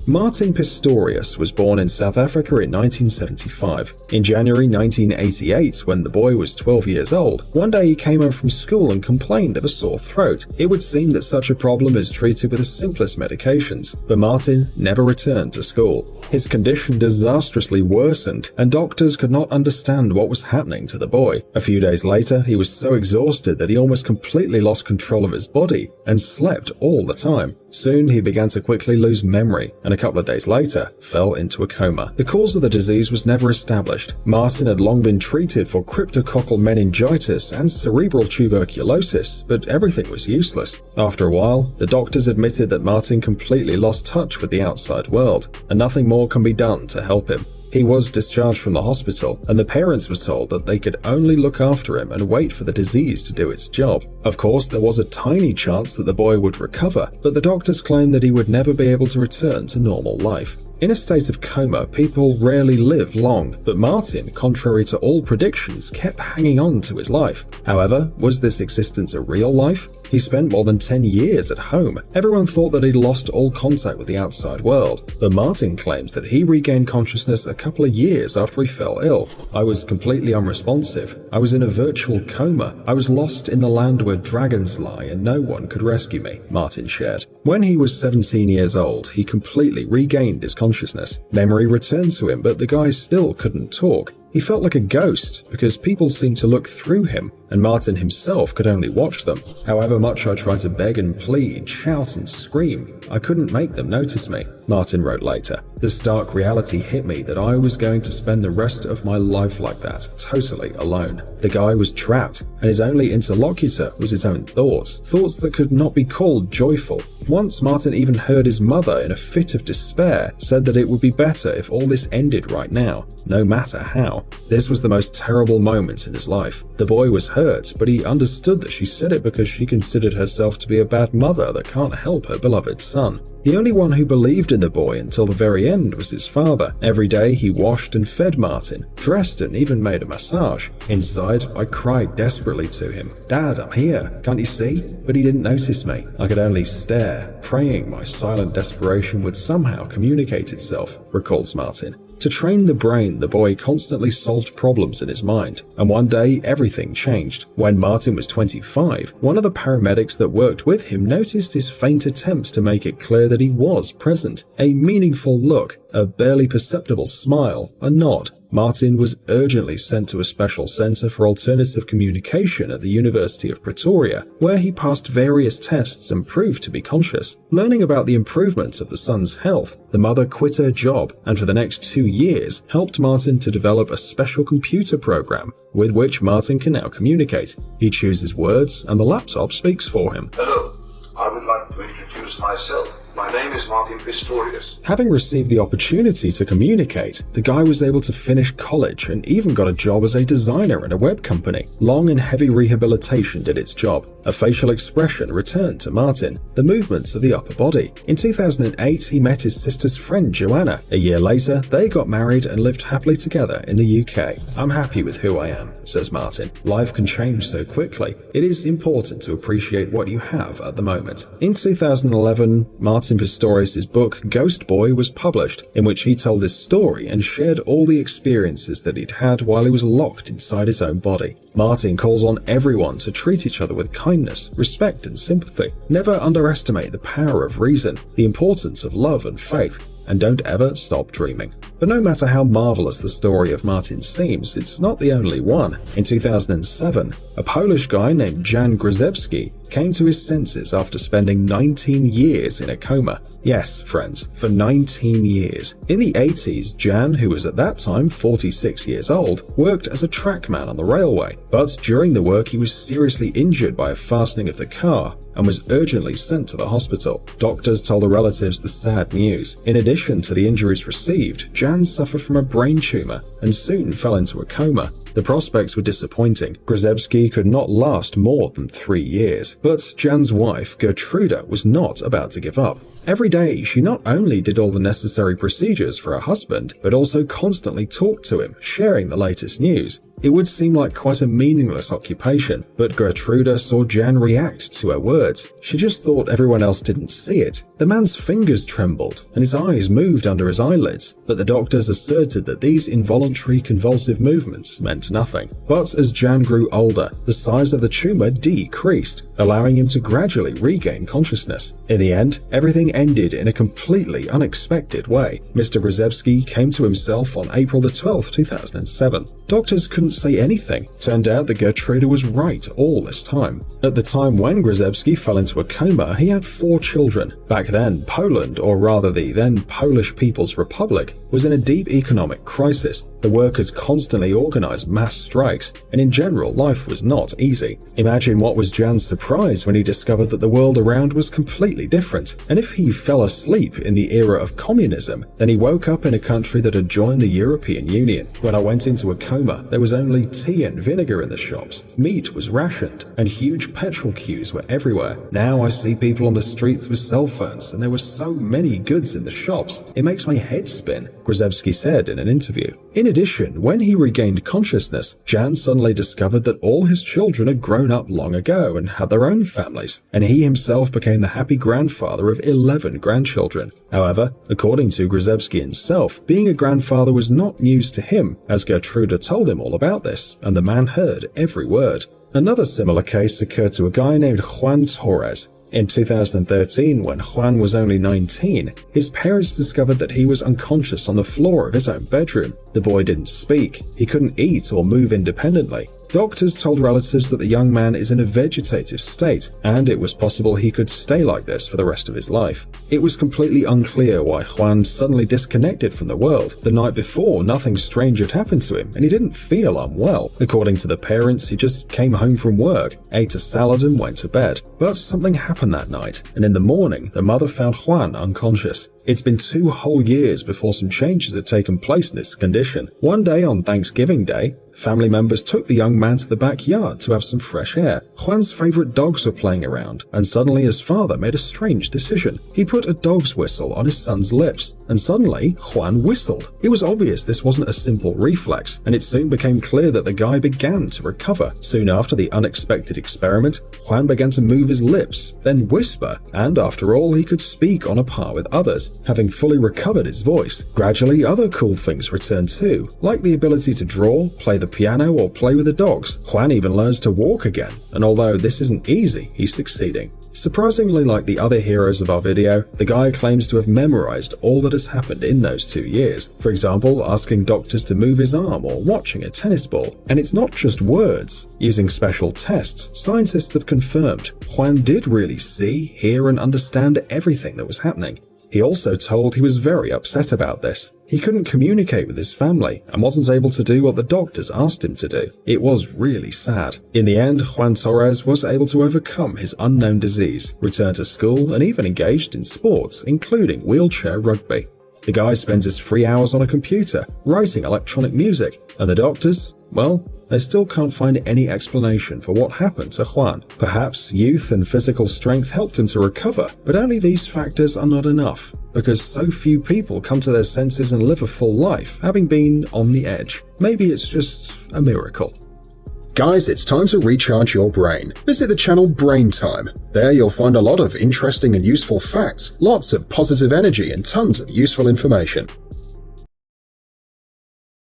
Martin Pistorius was born in South Africa in 1975. In January 1988, when the boy was 12 years old, one day he came home from school and complained of a sore throat. It would seem that such a problem is treated with the simplest medications, but Martin never returned to school. His condition disastrously worsened, and doctors could not understand what was happening to the boy. A few days later, he was so exhausted that he almost completely lost control of his body and slept all the time. Soon, he began to quickly lose memory, and a couple of days later, fell into a coma. The cause of the disease was never established. Martin had long been treated for cryptococcal meningitis and cerebral tuberculosis, but everything was useless. After a while, the doctors admitted that Martin completely lost touch with the outside world, and nothing more can be done to help him. He was discharged from the hospital, and the parents were told that they could only look after him and wait for the disease to do its job. Of course, there was a tiny chance that the boy would recover, but the doctors claimed that he would never be able to return to normal life. In a state of coma, people rarely live long, but Martin, contrary to all predictions, kept hanging on to his life. However, was this existence a real life? He spent more than 10 years at home. Everyone thought that he'd lost all contact with the outside world, but Martin claims that he regained consciousness a couple of years after he fell ill. "I was completely unresponsive. I was in a virtual coma. I was lost in the land where dragons lie and no one could rescue me," Martin shared. When he was 17 years old, he completely regained his consciousness. Memory returned to him, but the guy still couldn't talk. He felt like a ghost because people seemed to look through him, and Martin himself could only watch them. "However much I tried to beg and plead, shout and scream, I couldn't make them notice me," Martin wrote later. "The stark reality hit me that I was going to spend the rest of my life like that, totally alone." The guy was trapped, and his only interlocutor was his own thoughts that could not be called joyful. Once Martin even heard his mother, in a fit of despair, said that it would be better if all this ended right now, no matter how. This was the most terrible moment in his life. The boy was hurt, but he understood that she said it because she considered herself to be a bad mother that can't help her beloved son. The only one who believed in the boy until the very end was his father. Every day he washed and fed Martin, dressed and even made a massage. Inside, I cried desperately to him, "Dad, I'm here, can't you see?" But he didn't notice me. I could only stare, praying my silent desperation would somehow communicate itself, recalls Martin. To train the brain, the boy constantly solved problems in his mind, and one day everything changed. When Martin was 25, one of the paramedics that worked with him noticed his faint attempts to make it clear that he was present. A meaningful look, a barely perceptible smile, a nod. Martin was urgently sent to a special center for alternative communication at the University of Pretoria, where he passed various tests and proved to be conscious. Learning about the improvements of the son's health, the mother quit her job and for the next 2 years helped Martin to develop a special computer program with which Martin can now communicate. He chooses words and the laptop speaks for him. "Hello, I would like to introduce myself. My name is Martin Pistorius." Having received the opportunity to communicate, the guy was able to finish college and even got a job as a designer in a web company. Long and heavy rehabilitation did its job. A facial expression returned to Martin, the movements of the upper body. In 2008, he met his sister's friend Joanna. A year later, they got married and lived happily together in the UK. "I'm happy with who I am," says Martin. "Life can change so quickly. It is important to appreciate what you have at the moment." In 2011, Martin Pistorius' book Ghost Boy was published, in which he told his story and shared all the experiences that he'd had while he was locked inside his own body. Martin calls on everyone to treat each other with kindness, respect and sympathy. Never underestimate the power of reason, the importance of love and faith, and don't ever stop dreaming. But no matter how marvelous the story of Martin seems, it's not the only one. In 2007, a Polish guy named Juan Grazevsky came to his senses after spending 19 years in a coma. Yes, friends, for 19 years. In the 80s, Jan, who was at that time 46 years old, worked as a trackman on the railway. But during the work, he was seriously injured by a fastening of the car and was urgently sent to the hospital. Doctors told the relatives the sad news. In addition to the injuries received, Jan suffered from a brain tumor and soon fell into a coma. The prospects were disappointing. Grazevsky could not last more than 3 years. But Jan's wife, Gertruda, was not about to give up. Every day, she not only did all the necessary procedures for her husband, but also constantly talked to him, sharing the latest news. It would seem like quite a meaningless occupation, but Gertruda saw Jan react to her words. She just thought everyone else didn't see it. The man's fingers trembled, and his eyes moved under his eyelids, but the doctors asserted that these involuntary convulsive movements meant nothing. But as Jan grew older, the size of the tumor decreased, allowing him to gradually regain consciousness. In the end, everything ended in a completely unexpected way. Mr. Grazevsky came to himself on April 12, 2007. Doctors couldn't say anything. Turned out that Gertruda was right all this time. At the time when Grazevsky fell into a coma, he had 4 children. Back then, Poland, or rather the then Polish People's Republic, was in a deep economic crisis. The workers constantly organized mass strikes, and in general, life was not easy. Imagine what was Jan's surprise when he discovered that the world around was completely different, and if he fell asleep in the era of communism, then he woke up in a country that had joined the European Union. When I went into a coma, there was only tea and vinegar in the shops, meat was rationed, and huge petrol queues were everywhere. Now I see people on the streets with cell phones, and there were so many goods in the shops, it makes my head spin, Grazevsky said in an interview. In addition, when he regained consciousness, Jan suddenly discovered that all his children had grown up long ago and had their own families, and he himself became the happy grandfather of 11 grandchildren. However, according to Grazevsky himself, being a grandfather was not news to him, as Gertruda told him all about this, and the man heard every word. Another similar case occurred to a guy named Juan Torres. In 2013, when Juan was only 19, his parents discovered that he was unconscious on the floor of his own bedroom. The boy didn't speak, he couldn't eat or move independently. Doctors told relatives that the young man is in a vegetative state, and it was possible he could stay like this for the rest of his life. It was completely unclear why Juan suddenly disconnected from the world. The night before, nothing strange had happened to him, and he didn't feel unwell. According to the parents, he just came home from work, ate a salad and went to bed. But something happened that night, and in the morning, the mother found Juan unconscious. It's been 2 whole years before some changes had taken place in his condition. One day on Thanksgiving Day, family members took the young man to the backyard to have some fresh air. Juan's favorite dogs were playing around, and suddenly his father made a strange decision. He put a dog's whistle on his son's lips, and suddenly Juan whistled. It was obvious this wasn't a simple reflex, and it soon became clear that the guy began to recover. Soon after the unexpected experiment, Juan began to move his lips, then whisper, and after all, he could speak on a par with others, having fully recovered his voice. Gradually, other cool things returned too, like the ability to draw, play the piano, or play with the dogs. Juan even learns to walk again, and although this isn't easy, he's succeeding. Surprisingly, like the other heroes of our video, the guy claims to have memorized all that has happened in those 2 years. For example, asking doctors to move his arm or watching a tennis ball. And it's not just words. Using special tests, scientists have confirmed Juan did really see, hear, and understand everything that was happening. He also told he was very upset about this. He couldn't communicate with his family and wasn't able to do what the doctors asked him to do. It was really sad. In the end, Juan Torres was able to overcome his unknown disease, return to school, and even engaged in sports, including wheelchair rugby. The guy spends his free hours on a computer, writing electronic music, and the doctors, well, they still can't find any explanation for what happened to Juan. Perhaps youth and physical strength helped him to recover, but only these factors are not enough, because so few people come to their senses and live a full life, having been on the edge. Maybe it's just a miracle. Guys, it's time to recharge your brain. Visit the channel Brain Time. There you'll find a lot of interesting and useful facts, lots of positive energy, and tons of useful information.